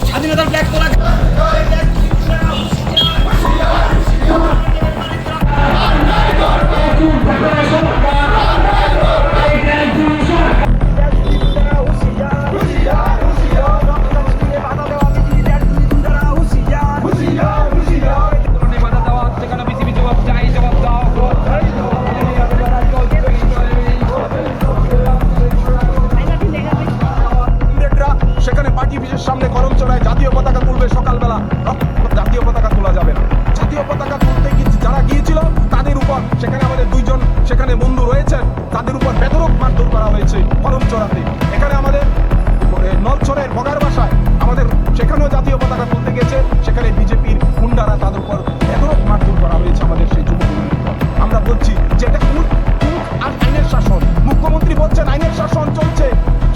স্বাধীনতার ফ্ল্যাগ তোলা সামনে করম চড়ায় জাতীয় পতাকা তুলবে সকালবেলা, জাতীয় পতাকা তোলা যাবে না। জাতীয় পতাকা তুলতে যারা গিয়েছিল তাদের উপর, সেখানে আমাদের দুইজন সেখানে বন্ধু রয়েছেন, তাদের উপর বেধড়ক মারধর করা হয়েছে করম চড়াতে। এখানে আমাদের নলছড়ের বগার বাসায় আমাদের সেখানেও জাতীয় পতাকা তুলতে গেছে, সেখানে বিজেপির গুন্ডারা তাদের উপর বেধড়ক মারধর করা হয়েছে আমাদের সেই যুবকদের উপর। আমরা বলছি যে এটা কোন আইনের শাসন? মুখ্যমন্ত্রী বলছেন আইনের শাসন চলছে,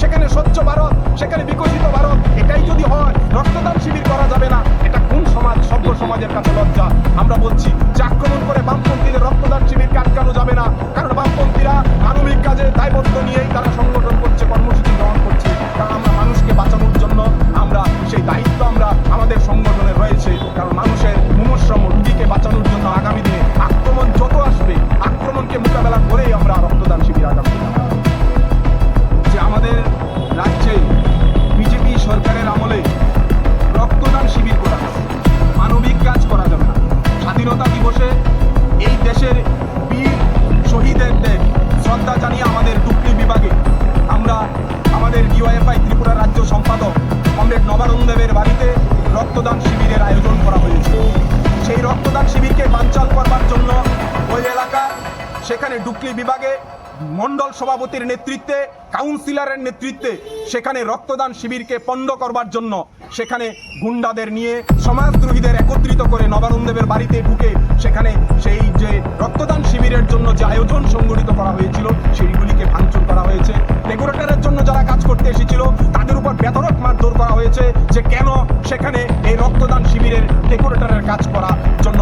সেখানে স্বচ্ছ ভারত, সেখানে বিকশিত ভারত, এটাই যদি হয় রক্তদান শিবির করা যাবে না, এটা কোন সমাজ? সভ্য সমাজের কাছে লজ্জা। আমরা বলছি যে আক্রমণ করে বামপন্থীদের রক্তদান শিবিরকে আটকানো যাবে না, কারণ বামপন্থীরা মানবিক কাজে দায়বদ্ধ নিয়েই তারা সংগঠন করছে, কর্মসূচি গ্রহণ করছে। কারণ আমরা মানুষকে বাঁচানোর জন্য আমরা সেই দায়িত্ব আমরা আমাদের সংগঠনে রয়েছে, কারণ মানুষের মুমূর্ষম রুগীকে বাঁচানোর জন্য আগামী দিনে আক্রমণ যত আসবে, আক্রমণকে মোকাবেলা করেই আমরা রক্তদান শিবির আগামী যে আমাদের রাজ্যে বিজেপি সরকারের আমলে রক্তদান শিবির করা যাবে, মানবিক কাজ করা যাবে না। স্বাধীনতা দিবসে এই দেশের বীর শহীদদের শ্রদ্ধা জানিয়ে আমাদের ডুকলি বিভাগে আমরা আমাদের ডিওয়াইএফআই ত্রিপুরা রাজ্য সম্পাদক কমরেড নবারুণ দেবের বাড়িতে রক্তদান শিবিরের আয়োজন করা হয়েছে। সেই রক্তদান শিবিরকে বানচাল করবার জন্য ওই এলাকা সেখানে ডুকলি বিভাগে মণ্ডল সভাপতির নেতৃত্বে, কাউন্সিলরের নেতৃত্বে সেখানে রক্তদান শিবিরকে পণ্ড করবার জন্য সেখানে গুন্ডাদের নিয়ে সমাজদ্রোহীদের একত্রিত করে নবারুণ দেবের বাড়িতে ঢুকে সেখানে সেই যে রক্তদান শিবিরের জন্য যে আয়োজন সংগঠিত করা হয়েছিল সেইগুলিকে ভাঙচুর করা হয়েছে। ডেকোরেটরের জন্য যারা কাজ করতে এসেছিল তাদের উপর বেধড়ক মারধর করা হয়েছে যে কেন সেখানে এই রক্তদান শিবিরের ডেকোরেটরের কাজ করার জন্য